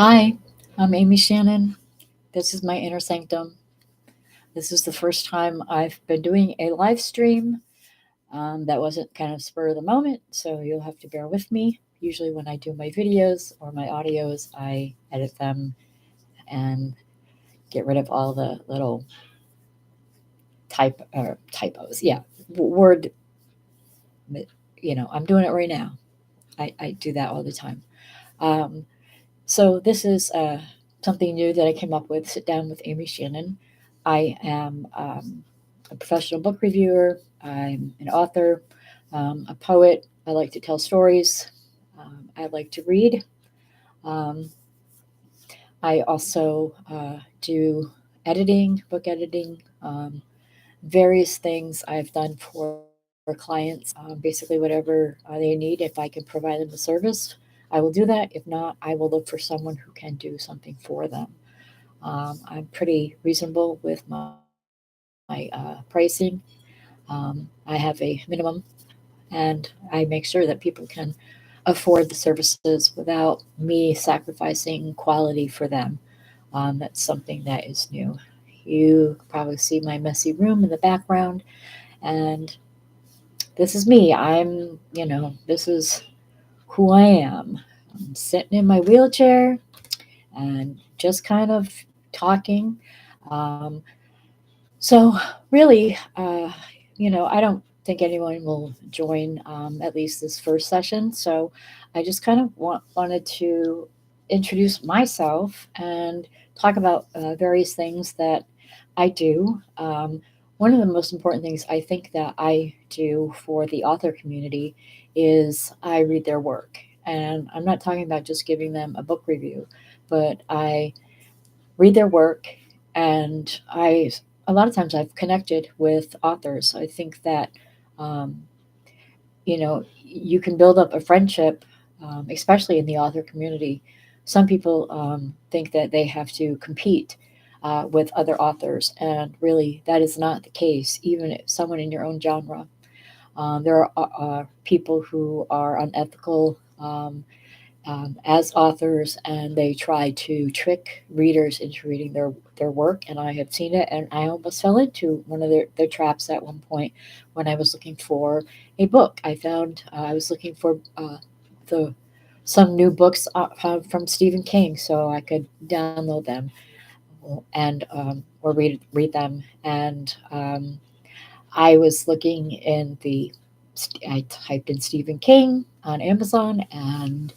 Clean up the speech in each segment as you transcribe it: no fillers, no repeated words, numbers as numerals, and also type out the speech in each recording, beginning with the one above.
Hi, I'm Amy Shannon. This is my inner sanctum. This is the first time I've been doing a live stream. That wasn't kind of spur of the moment, so you'll have to bear with me. Usually, when I do my videos or my audios, I edit them and get rid of all the little typos. Yeah, word. I'm doing it right now. I do that all the time. Um, So this is something new that I came up with. Sit down with Amy Shannon. I am a professional book reviewer. I'm an author, a poet. I like to tell stories. I like to read. Um, I also do editing, book editing, various things I've done for clients. Basically, whatever they need, if I can provide them the service, I will do that. If not, I will look for someone who can do something for them. I'm pretty reasonable with my pricing. I have a minimum, and I make sure that people can afford the services without me sacrificing quality for them. That's something that is new. You probably see my messy room in the background, and this is me. This is who I am. I'm sitting in my wheelchair and just kind of talking. Um, so, really, I don't think anyone will join at least this first session. So, I just kind of wanted to introduce myself and talk about various things that I do. One of the most important things I think that I do for the author community is I read their work. And I'm not talking about just giving them a book review, but I read their work, and I a lot of times I've connected with authors. I think that um, you can build up a friendship, especially in the author community. Some people think that they have to compete with other authors, and really that is not the case. Even if someone in your own genre, there are people who are unethical. As authors, and they try to trick readers into reading their work. And I have seen it, and I almost fell into one of their traps at one point when I was looking for a book. I found I was looking for the some new books from Stephen King, so I could download them and or read them. And I was looking in the I typed in Stephen King on Amazon, and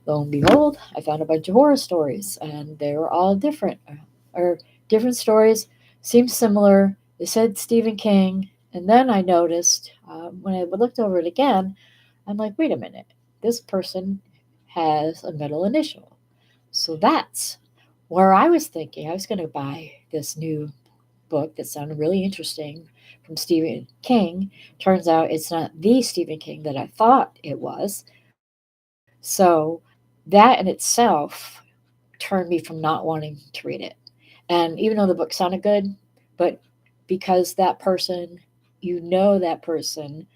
lo and behold, I found a bunch of horror stories, and they were all different, or different stories, seemed similar. They said Stephen King, and then I noticed when I looked over it again, I'm like, wait a minute, this person has a middle initial. So that's where I was thinking I was going to buy this new book that sounded really interesting from Stephen King. Turns out it's not the Stephen King that I thought it was. So that in itself turned me from not wanting to read it. And even though the book sounded good, but because that person, that person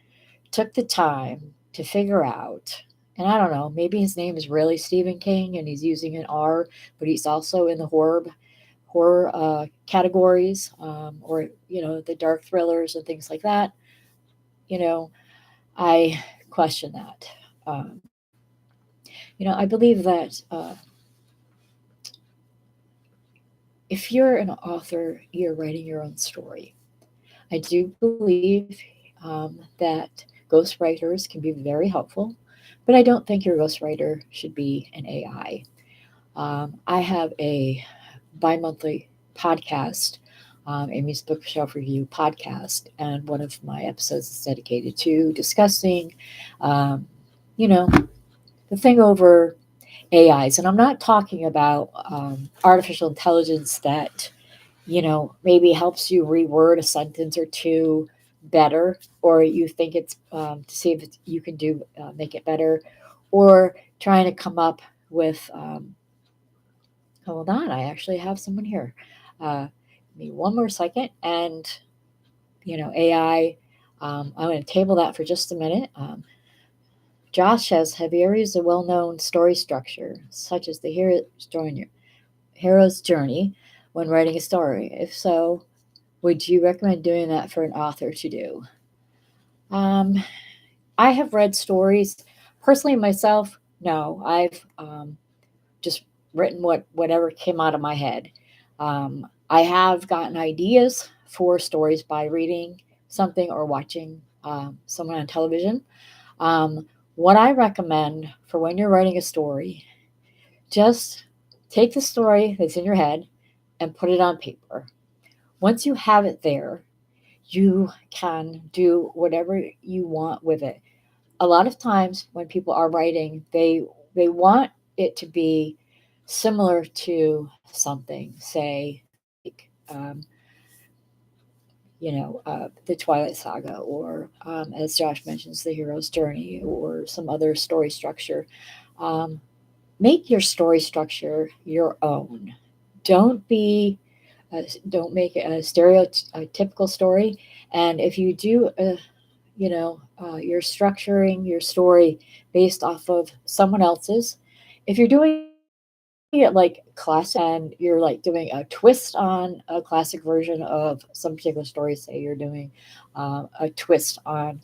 took the time to figure out, and I don't know, maybe his name is really Stephen King and he's using an R, but he's also in the horror categories, or the dark thrillers and things like that. You know, I question that. Um, I believe that if you're an author, you're writing your own story. I do believe that ghostwriters can be very helpful, but I don't think your ghostwriter should be an AI. I have a bi monthly podcast, Amy's Bookshelf Review podcast, and one of my episodes is dedicated to discussing, um, you know, the thing over AIs. And I'm not talking about artificial intelligence that maybe helps you reword a sentence or two better, or you think it's to see if you can do make it better, or trying to come up with. Hold on, I actually have someone here. Give me one more second, and AI. I'm going to table that for just a minute. Josh says, have you ever used a well-known story structure, such as the hero's journey, when writing a story? If so, would you recommend doing that for an author to do? Um, I have read stories personally myself. No, I've just written whatever came out of my head. I have gotten ideas for stories by reading something or watching someone on television. Um, what I recommend for when you're writing a story, just take the story that's in your head and put it on paper. Once you have it there, you can do whatever you want with it. A lot of times when people are writing, they want it to be similar to something, say like the Twilight Saga, or as Josh mentions, the hero's journey, or some other story structure. Um, make your story structure your own. Don't be don't make it a stereotypical story. And if you do you're structuring your story based off of someone else's. If you're doing it like classic and you're like doing a twist on a classic version of some particular story, say you're doing a twist on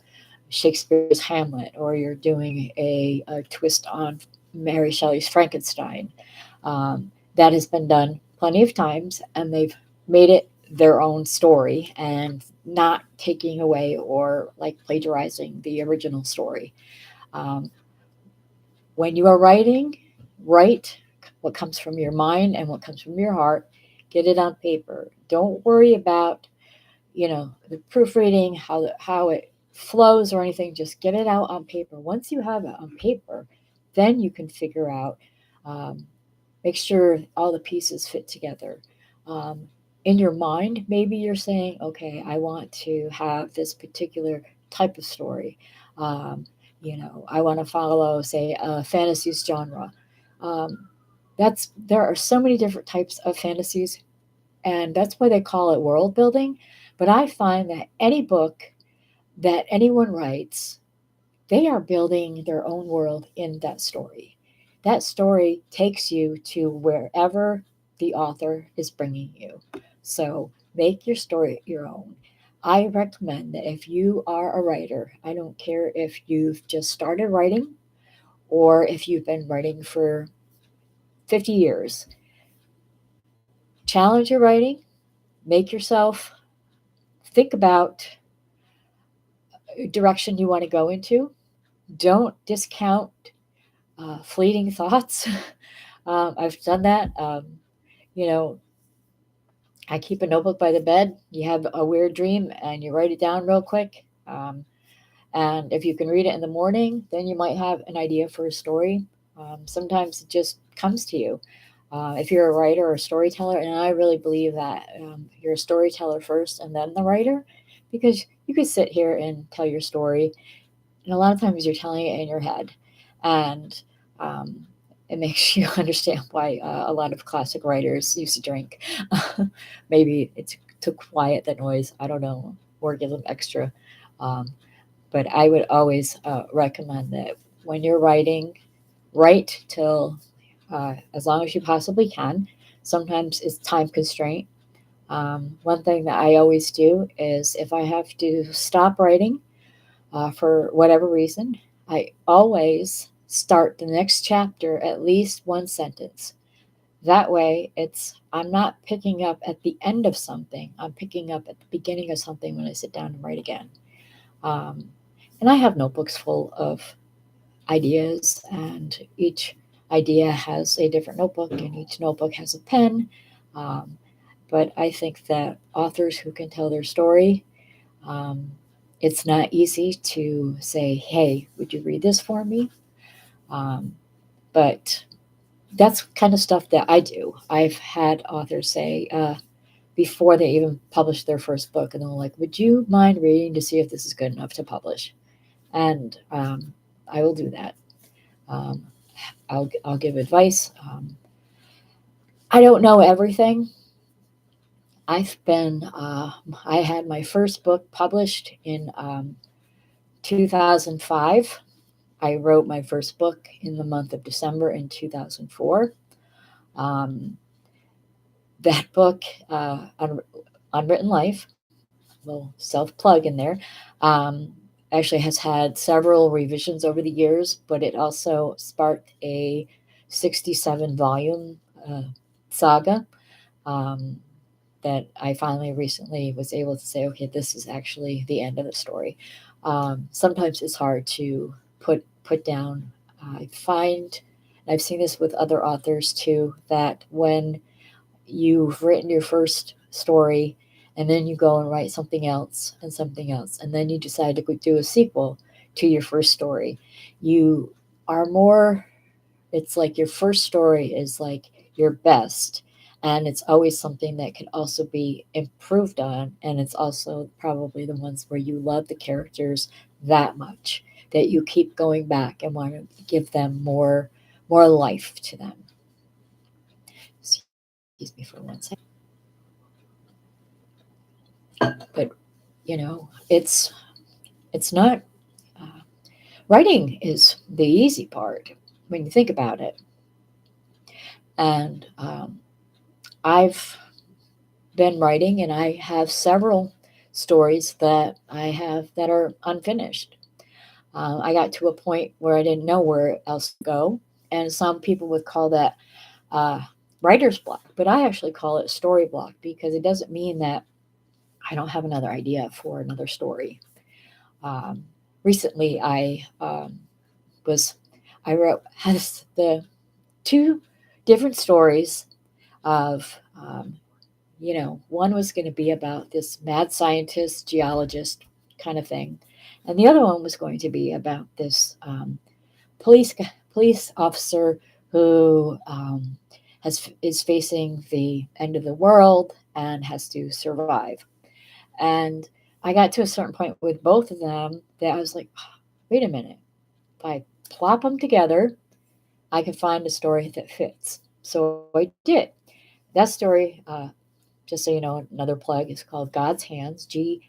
Shakespeare's Hamlet, or you're doing a twist on Mary Shelley's Frankenstein. That has been done plenty of times, and they've made it their own story and not taking away or like plagiarizing the original story. Um, when you are writing, write what comes from your mind and what comes from your heart. Get it on paper. Don't worry about the proofreading, how it flows or anything. Just get it out on paper. Once you have it on paper, then you can figure out, um, make sure all the pieces fit together. Um, in your mind, maybe you're saying, okay, I want to have this particular type of story. Um, I want to follow, say, a fantasies genre. Um, there are so many different types of fantasies, and that's why they call it world building. But I find that any book that anyone writes, they are building their own world in that story. That story takes you to wherever the author is bringing you. So make your story your own. I recommend that if you are a writer, I don't care if you've just started writing or if you've been writing for 50 years, challenge your writing, make yourself think about direction you want to go into. Don't discount fleeting thoughts. I've done that. You know, I keep a notebook by the bed. You have a weird dream and you write it down real quick. And if you can read it in the morning, then you might have an idea for a story. Sometimes it just comes to you. If you're a writer or a storyteller, and I really believe that you're a storyteller first and then the writer, because you could sit here and tell your story, and a lot of times you're telling it in your head, and um, it makes you understand why a lot of classic writers used to drink. Maybe it's to quiet the noise. I don't know, or give them extra. Um, but I would always recommend that when you're writing, write till as long as you possibly can. Sometimes it's time constraint. One thing that I always do is if I have to stop writing for whatever reason, I always start the next chapter at least one sentence. That way, I'm not picking up at the end of something. I'm picking up at the beginning of something when I sit down and write again. Um, and I have notebooks full of ideas, and each idea has a different notebook, and each notebook has a pen. Um, but I think that authors who can tell their story, um, it's not easy to say, hey, would you read this for me? Um, but that's kind of stuff that I do. I've had authors say, before they even publish their first book, and they're like, would you mind reading to see if this is good enough to publish? And I will do that. Um, I'll give advice. I don't know everything. I had my first book published in 2005. I wrote my first book in the month of December in 2004. Um, that book, Unwritten Life, little self plug in there, um, actually has had several revisions over the years, but it also sparked a 67 volume saga, um, that I finally recently was able to say, okay, this is actually the end of the story. Sometimes it's hard to put down. I find, and I've seen this with other authors too, that when you've written your first story and then you go and write something else, and then you decide to do a sequel to your first story, you are more, it's like your first story is like your best, and it's always something that can also be improved on, and it's also probably the ones where you love the characters that much that you keep going back and want to give them more life to them. Excuse me for one second. But it's not, uh, writing is the easy part when you think about it. And I've been writing, and I have several stories that I have that are unfinished. I got to a point where I didn't know where else to go, and some people would call that uh, writer's block, but I actually call it story block because it doesn't mean that I don't have another idea for another story. Um, Recently, was I wrote has the two different stories of, one was going to be about this mad scientist, geologist kind of thing, and the other one was going to be about this police police officer who is facing the end of the world and has to survive. And I got to a certain point with both of them that I was like, "Oh, wait a minute, if I plop them together, I can find a story that fits." So I did. That story, just so you know, another plug, is called God's Hands, G.O.D.S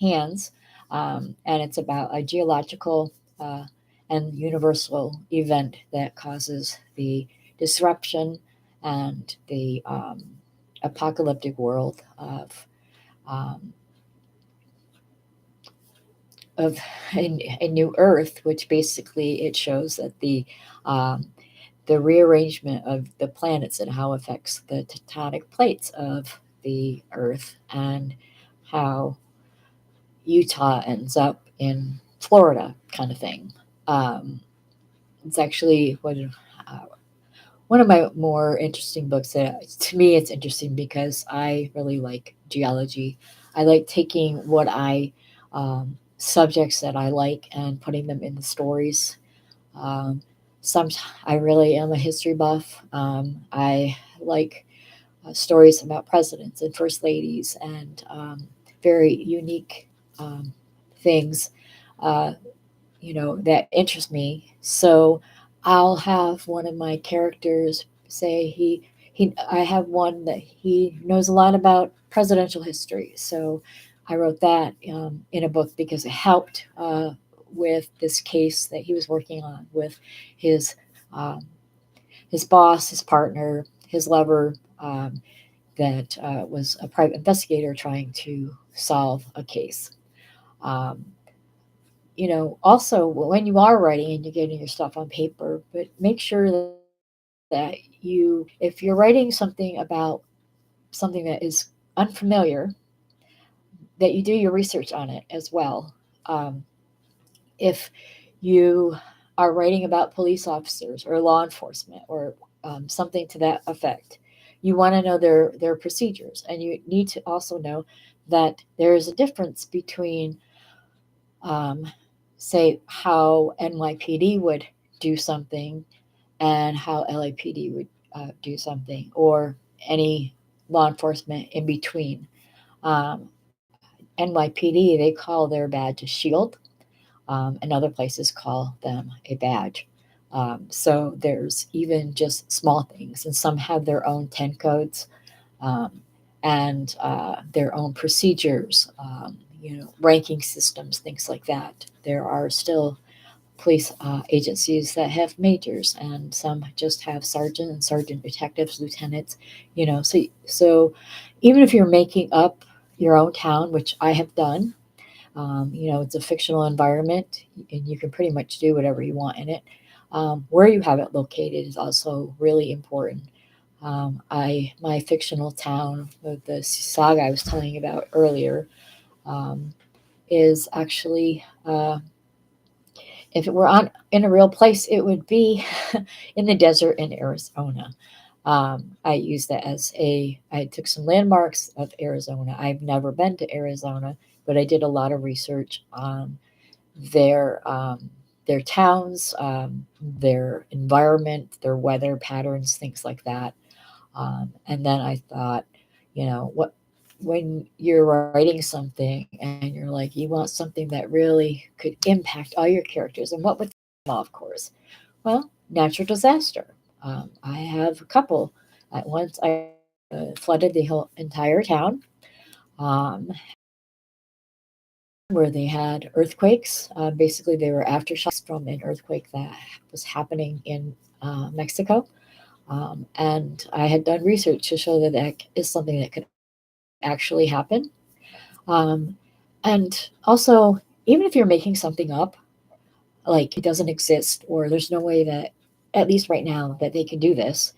hands, and it's about a geological uh, and universal event that causes the disruption and the apocalyptic world um, of a new Earth, which basically it shows that um, the rearrangement of the planets and how it affects the tectonic plates of the Earth, and how Utah ends up in Florida, kind of thing. Um, it's actually one of my more interesting books. That, to me, it's interesting because I really like geology. I like taking what subjects that I like and putting them in the stories. Um, some I really am a history buff. I like stories about presidents and first ladies and very unique things, uh, that interest me. So I'll have one of my characters say I have one that he knows a lot about presidential history. So I wrote that in a book because it helped with this case that he was working on with his um, his boss, his partner, his lover. That was a private investigator trying to solve a case. Um, Also, when you are writing and you're getting your stuff on paper, but make sure that if you're writing something about something that is unfamiliar, that you do your research on it as well. Um, if you are writing about police officers or law enforcement or something to that effect, you want to know their procedures, and you need to also know that there is a difference between um, say how NYPD would do something and how LAPD would do something, or any law enforcement in between. Um, NYPD, they call their badge a shield, and other places call them a badge. So there's even just small things, and some have their own 10 codes, um, and their own procedures. ranking systems, things like that. There are still police agencies that have majors, and some just have sergeant and sergeant detectives, lieutenants. So even if you're making up your own town, which I have done, it's a fictional environment, and you can pretty much do whatever you want in it. Where you have it located is also really important. My fictional town, the saga I was telling you about earlier, um, is actually, if it were on in a real place, it would be in the desert in Arizona. I used that as I took some landmarks of Arizona. I've never been to Arizona, but I did a lot of research on their um, their towns, their environment, their weather patterns, things like that. And then I thought, what when you're writing something and you're like, you want something that really could impact all your characters, and what would them, of course? Well, natural disaster. I have a couple. At once, I flooded the whole entire town. Where they had earthquakes. Basically, they were aftershocks from an earthquake that was happening in Mexico. And I had done research to show that that is something that could actually happen. Um, and also, even if you're making something up, like it doesn't exist, or there's no way that, at least right now, that they can do this,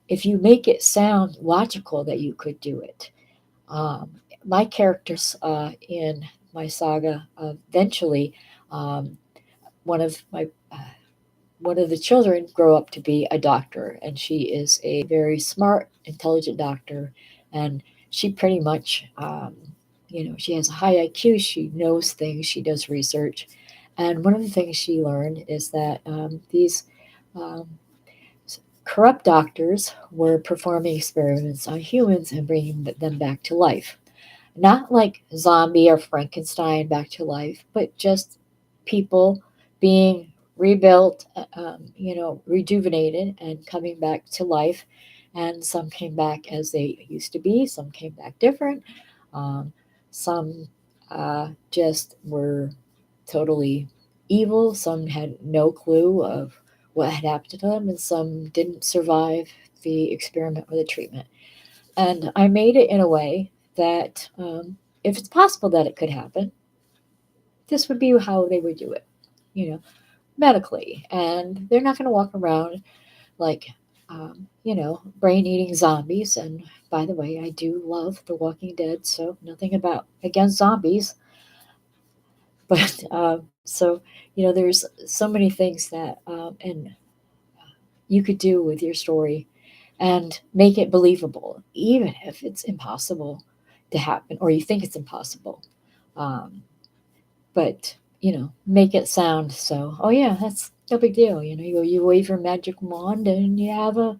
if you make it sound logical that you could do it. My characters in my saga eventually, um, one of my one of the children grow up to be a doctor, and she is a very smart, intelligent doctor, and she pretty much, she has a high IQ. She knows things. She does research, and one of the things she learned is that these um, corrupt doctors were performing experiments on humans and bringing them back to life. Not like zombie or Frankenstein back to life, but just people being rebuilt, rejuvenated and coming back to life. And some came back as they used to be, some came back different. Um, some just were totally evil, some had no clue of what had happened to them, and some didn't survive the experiment or the treatment. And I made it in a way that, if it's possible that it could happen, this would be how they would do it, you know, medically. And they're not going to walk around like, brain eating zombies. And by the way, I do love The Walking Dead, so nothing about against zombies. But so, there's so many things that, and you could do with your story and make it believable, even if it's impossible to happen or you think it's impossible. Um, but make it sound so. Oh yeah, that's no big deal. You wave your magic wand and you have a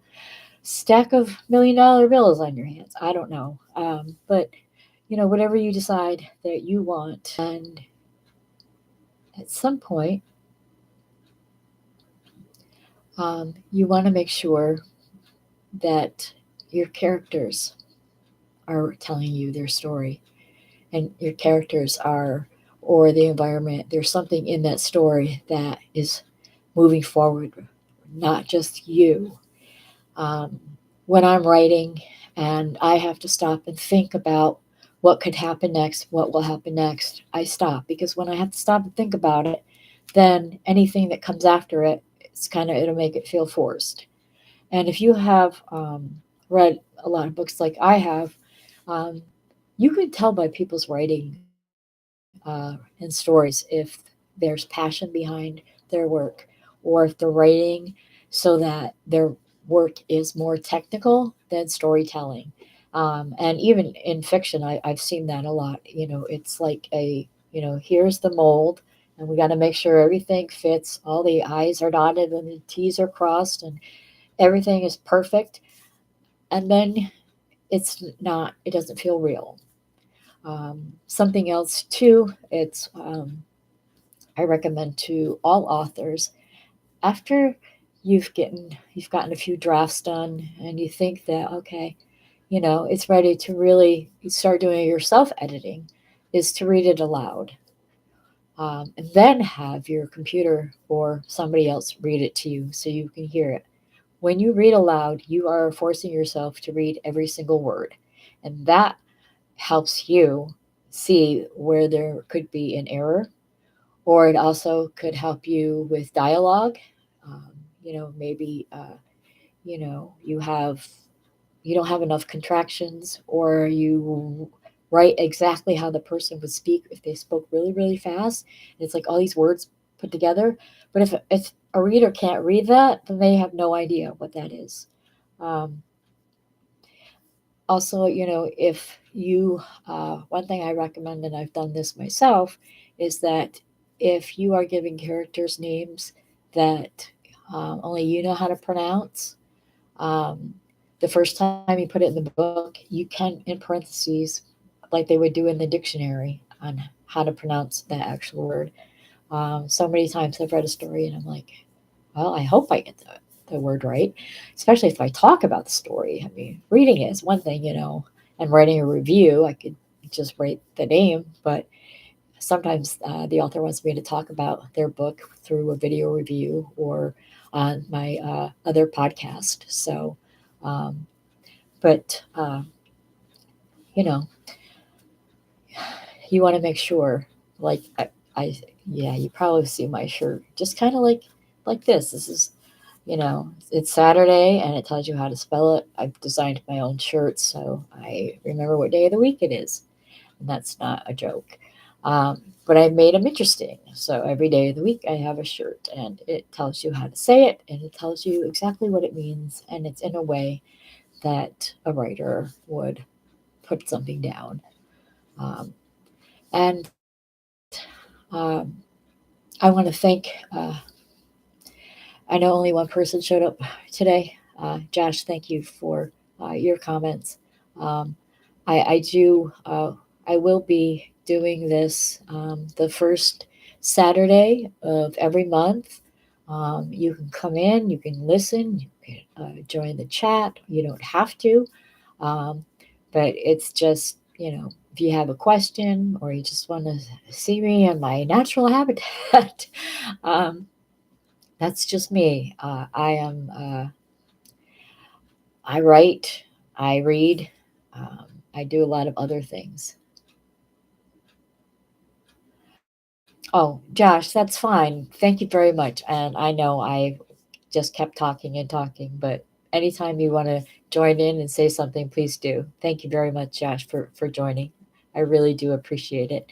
stack of $1 million bills on your hands. I don't know, but whatever you decide that you want, and at some point, you want to make sure that your characters are telling you their story, and your characters are, or the environment, there's something in that story that is moving forward, not just you. um, when I'm writing and I have to stop and think about what could happen next, what will happen next, I stop, because when I have to stop and think about it, then anything that comes after it, it'll make it feel forced. And if you have read a lot of books like I have, um, you can tell by people's writing and stories if there's passion behind their work, or if they're writing so that their work is more technical than storytelling. And even in fiction, I've seen that a lot. It's like here's the mold, and we got to make sure everything fits. All the I's are dotted and the T's are crossed, and everything is perfect. And then it doesn't feel real. Something else too, I recommend to all authors, after you've gotten a few drafts done and you think that, okay, it's ready to really start doing your self editing. is to read it aloud, and then have your computer or somebody else read it to you so you can hear it. When you read aloud, you are forcing yourself to read every single word, and that helps you see where there could be an error, or it also could help you with dialogue. Um, maybe you don't have enough contractions, or you write exactly how the person would speak if they spoke really, really fast. And it's like all these words put together. But if a reader can't read that, then they have no idea what that is. Um, Also, if you, one thing I recommend, and I've done this myself, is that if you are giving characters names that only you know how to pronounce, um, the first time you put it in the book, you can, in parentheses, like they would do in the dictionary, on how to pronounce that actual word. So many times I've read a story and I'm like, well, I hope I get the word right, especially if I talk about the story. I mean, reading it is one thing, and writing a review, I could just write the name, but sometimes the author wants me to talk about their book through a video review or on my other podcast. So, um, but, you know, you want to make sure, like, I, yeah, you probably see my shirt, just kind of like this. This is, it's Saturday and it tells you how to spell it. I've designed my own shirts, so I remember what day of the week it is, and that's not a joke. But I made them interesting. So every day of the week, I have a shirt, and it tells you how to say it, and it tells you exactly what it means, and it's in a way that a writer would put something down. Um, and I want to thank. I know only one person showed up today. Josh, thank you for your comments. Um, I do. I will be doing this the first Saturday of every month. You can come in, you can listen, you can join the chat. You don't have to, um, but it's just, if you have a question or you just want to see me in my natural habitat, um, that's just me. I write, I read, I do a lot of other things. Oh, Josh, that's fine. Thank you very much. And I know I just kept talking and talking, but anytime you want to join in and say something, please do. Thank you very much, Josh, for joining. I really do appreciate it.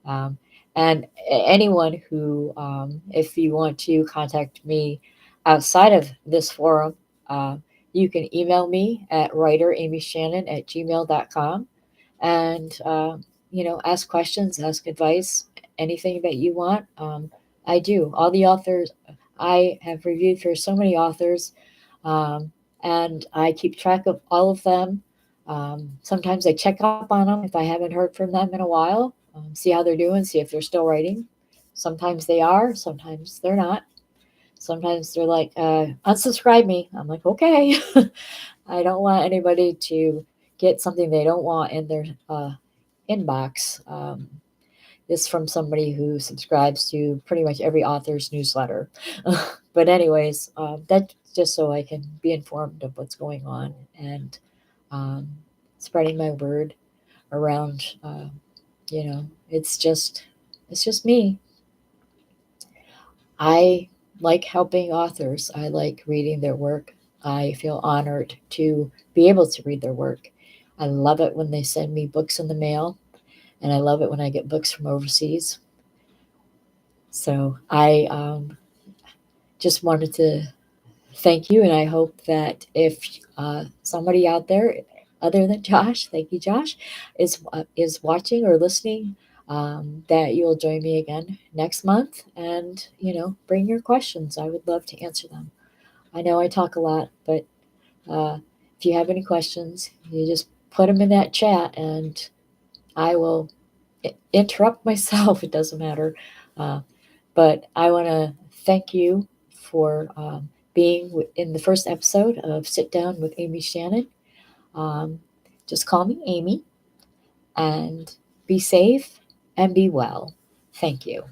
Um, and anyone who, if you want to contact me outside of this forum, uh, you can email me at writeramyshannon@gmail.com, and ask questions, ask advice, anything that you want. I do. All the authors I have reviewed for so many authors, um, and I keep track of all of them. Sometimes I check up on them if I haven't heard from them in a while, see how they're doing, see if they're still writing. Sometimes they are, sometimes they're not. Sometimes they're like, unsubscribe me. I'm like, okay. I don't want anybody to get something they don't want in their inbox. This from somebody who subscribes to pretty much every author's newsletter. But anyways, that's just so I can be informed of what's going on, and um, spreading my word around. It's just me. I like helping authors. I like reading their work. I feel honored to be able to read their work. I love it when they send me books in the mail, and I love it when I get books from overseas. So I just wanted to thank you, and I hope that if somebody out there, other than Josh, thank you, Josh, is watching or listening, that you'll join me again next month, and bring your questions. I would love to answer them. I know I talk a lot, but uh, if you have any questions, you just put them in that chat, and I will interrupt myself. It doesn't matter. Uh, but I want to thank you for being in the first episode of Sit Down with Amy Shannon. Um, just call me Amy. And Be safe and be well. Thank you.